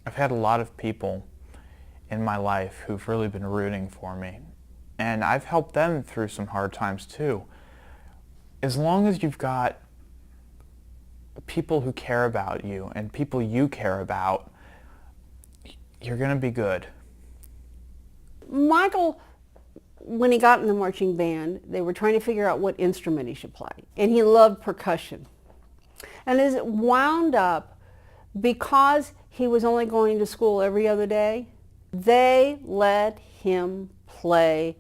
I've had a lot of people in my life who've really been rooting for me, and I've helped them through some hard times too. As long as you've got people who care about you and people you care about, you're going to be good. Michael, when he got in the marching band, they were trying to figure out what instrument he should play. And he loved percussion. And as it wound up, because he was only going to school every other day, they let him play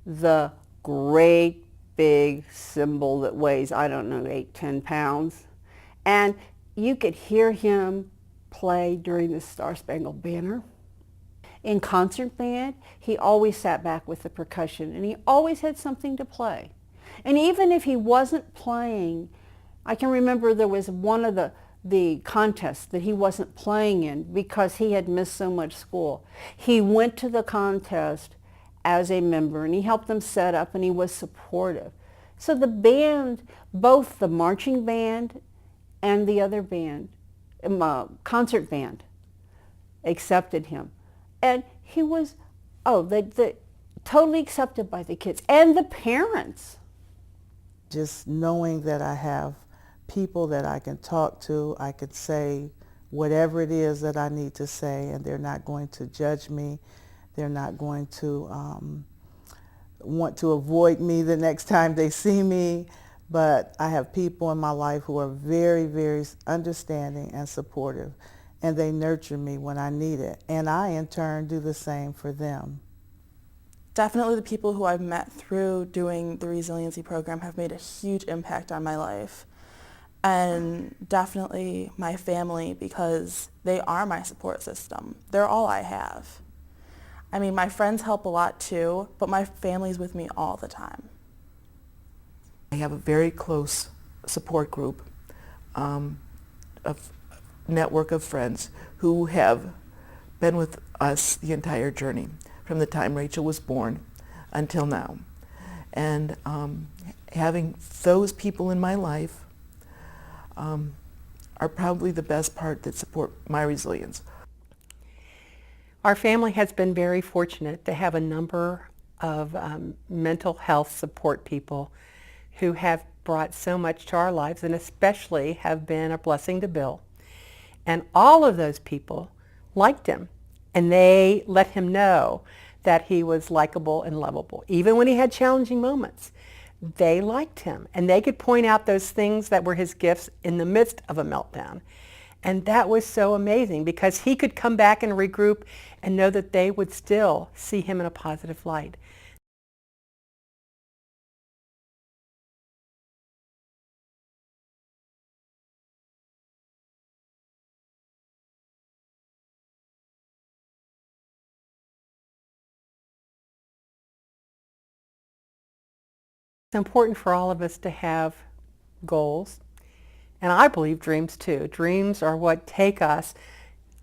the great big cymbal that weighs, I don't know, 8-10 pounds. And you could hear him play during the Star-Spangled Banner. In concert band, he always sat back with the percussion, and he always had something to play. And even if he wasn't playing, I can remember there was one of the contests that he wasn't playing in because he had missed so much school. He went to the contest as a member, and he helped them set up, and he was supportive. So the band, both the marching band and the other band, concert band, accepted him. And he was, totally accepted by the kids and the parents. Just knowing that I have people that I can talk to, I could say whatever it is that I need to say, and they're not going to judge me. They're not going to want to avoid me the next time they see me. But I have people in my life who are very, very understanding and supportive, and they nurture me when I need it. And I, in turn, do the same for them. Definitely the people who I've met through doing the Resiliency program have made a huge impact on my life. And definitely my family, because they are my support system. They're all I have. I mean, my friends help a lot too, but my family's with me all the time. I have a very close support group, of network of friends who have been with us the entire journey, from the time Rachel was born until now. And having those people in my life are probably the best part that support my resilience. Our family has been very fortunate to have a number of mental health support people who have brought so much to our lives, and especially have been a blessing to Bill. And all of those people liked him, and they let him know that he was likable and lovable. Even when he had challenging moments, they liked him, and they could point out those things that were his gifts in the midst of a meltdown. And that was so amazing, because he could come back and regroup and know that they would still see him in a positive light. It's important for all of us to have goals, and I believe dreams too. Dreams are what take us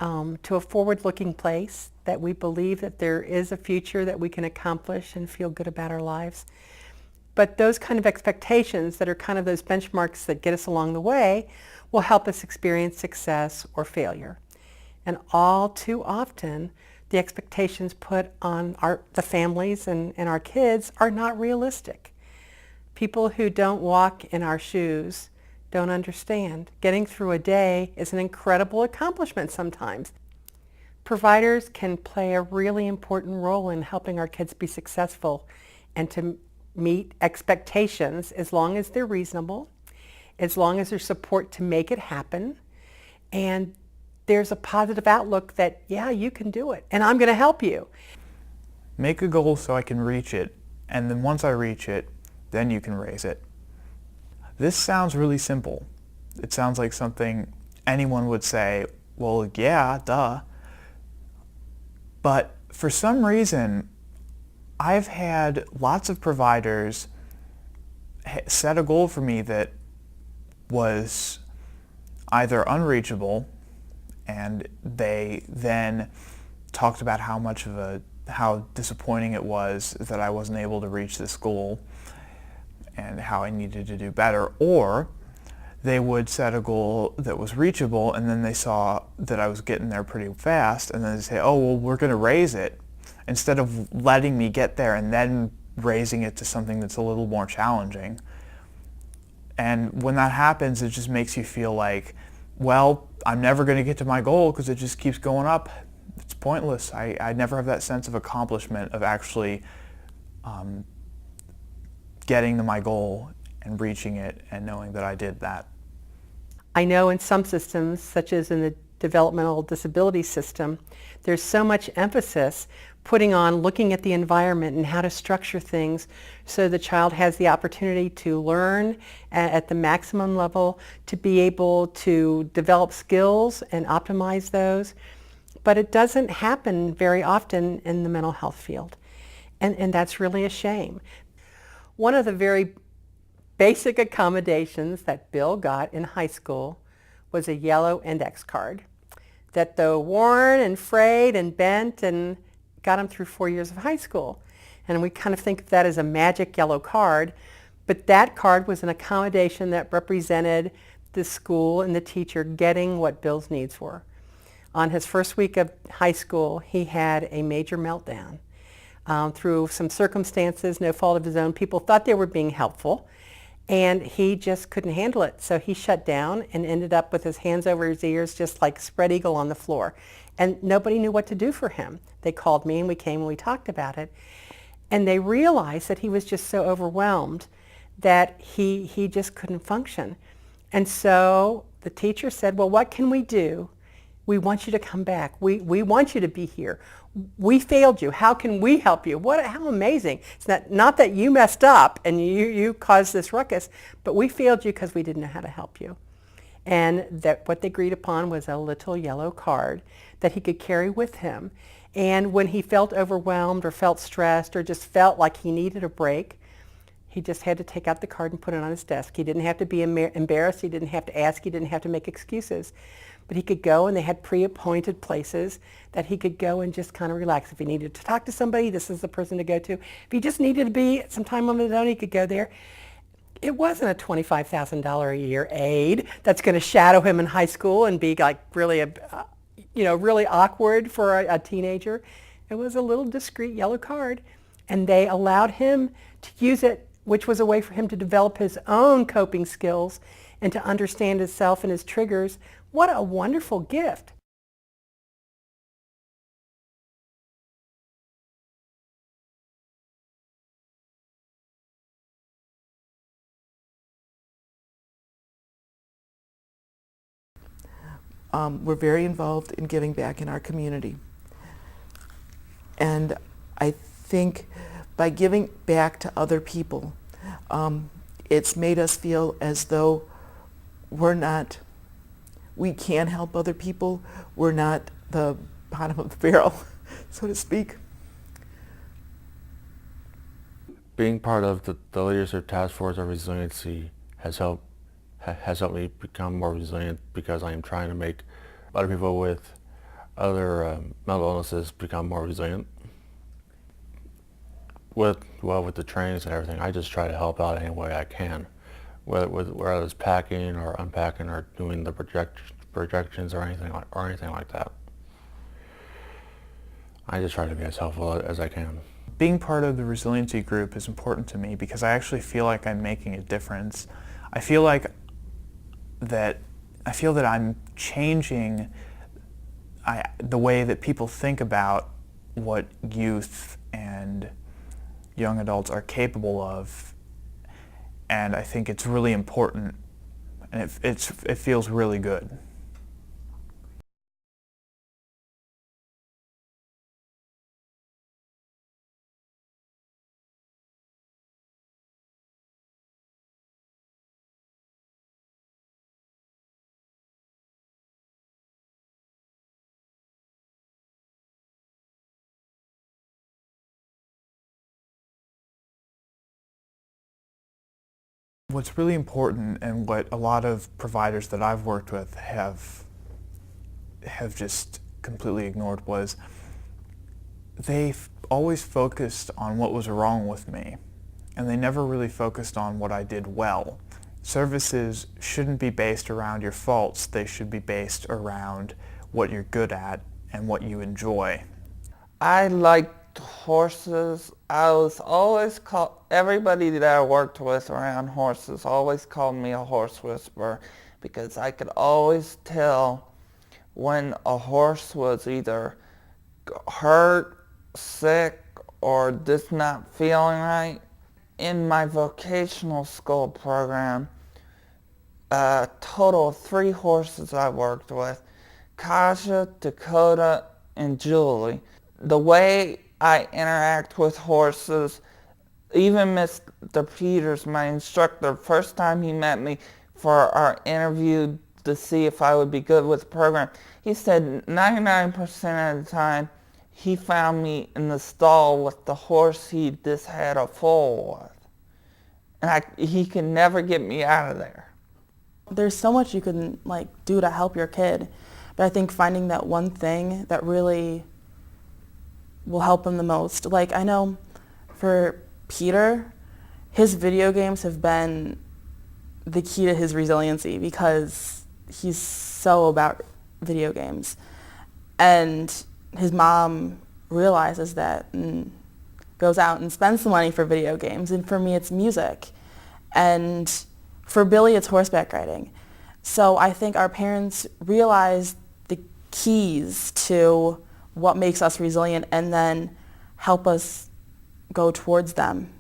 to a forward-looking place, that we believe that there is a future that we can accomplish and feel good about our lives. But those kind of expectations that are kind of those benchmarks that get us along the way will help us experience success or failure. And all too often, the expectations put on the families and our kids are not realistic. People who don't walk in our shoes don't understand. Getting through a day is an incredible accomplishment sometimes. Providers can play a really important role in helping our kids be successful and to meet expectations, as long as they're reasonable, as long as there's support to make it happen, and there's a positive outlook that, yeah, you can do it, and I'm going to help you. Make a goal so I can reach it, and then once I reach it, then you can raise it. This sounds really simple. It sounds like something anyone would say, well, yeah, duh. But for some reason, I've had lots of providers set a goal for me that was either unreachable, and they then talked about how disappointing it was that I wasn't able to reach this goal and how I needed to do better, or they would set a goal that was reachable, and then they saw that I was getting there pretty fast, and then they say, oh, well, we're going to raise it, instead of letting me get there and then raising it to something that's a little more challenging. And when that happens, it just makes you feel like, well, I'm never going to get to my goal because it just keeps going up. It's pointless. I never have that sense of accomplishment of actually getting to my goal and reaching it and knowing that I did that. I know in some systems, such as in the developmental disability system, there's so much emphasis putting on looking at the environment and how to structure things so the child has the opportunity to learn at the maximum level, to be able to develop skills and optimize those. But it doesn't happen very often in the mental health field. And that's really a shame. One of the very basic accommodations that Bill got in high school was a yellow index card that, though worn and frayed and bent, and got him through 4 years of high school. And we kind of think of that as a magic yellow card, but that card was an accommodation that represented the school and the teacher getting what Bill's needs were. On his first week of high school, he had a major meltdown. Through some circumstances, no fault of his own, people thought they were being helpful, and he just couldn't handle it. So he shut down and ended up with his hands over his ears, just like spread eagle on the floor. And nobody knew what to do for him. They called me and we came and we talked about it. And they realized that he was just so overwhelmed that he just couldn't function. And so the teacher said, well, what can we do? We want you to come back. We want you to be here. We failed you. How can we help you? How amazing. It's not that you messed up and you caused this ruckus, but we failed you because we didn't know how to help you. And that what they agreed upon was a little yellow card that he could carry with him. And when he felt overwhelmed or felt stressed or just felt like he needed a break, he just had to take out the card and put it on his desk. He didn't have to be embarrassed. He didn't have to ask. He didn't have to make excuses. But he could go, and they had pre-appointed places that he could go and just kind of relax. If he needed to talk to somebody, this is the person to go to. If he just needed to be some time on his own, he could go there. It wasn't a $25,000 a year aide that's going to shadow him in high school and be like really really awkward for a teenager. It was a little discreet yellow card, and they allowed him to use it, which was a way for him to develop his own coping skills and to understand himself and his triggers. What a wonderful gift. We're very involved in giving back in our community. And I think by giving back to other people, it's made us feel as though we can help other people. We're not the bottom of the barrel, so to speak. Being part of the Leadership Task Force of Resiliency has helped me become more resilient, because I am trying to make other people with other mental illnesses become more resilient. With the trainings and everything, I just try to help out any way I can, whether it's packing or unpacking or doing the projections or anything like that. I just try to be as helpful as I can. Being part of the resiliency group is important to me because I actually feel like I'm making a difference. I feel that I'm changing the way that people think about what youth and young adults are capable of, and I think it's really important, and it feels really good. What's really important, and what a lot of providers that I've worked with have just completely ignored, was they've always focused on what was wrong with me, and they never really focused on what I did well. services shouldn't be based around your faults. They should be based around what you're good at and what you enjoy. I liked horses. I was always called, everybody that I worked with around horses always called me a horse whisperer, because I could always tell when a horse was either hurt, sick, or just not feeling right. In my vocational school program, a total of 3 horses I worked with: Kaja, Dakota, and Julie. The way I interact with horses, even Mr. Peters, my instructor, first time he met me for our interview to see if I would be good with the program, he said 99% of the time he found me in the stall with the horse he just had a foal with. And he could never get me out of there. There's so much you can do to help your kid, but I think finding that one thing that really will help him the most. I know for Peter, his video games have been the key to his resiliency, because he's so about video games. And his mom realizes that and goes out and spends the money for video games. And for me, it's music. And for Billy, it's horseback riding. So I think our parents realize the keys to what makes us resilient and then help us go towards them.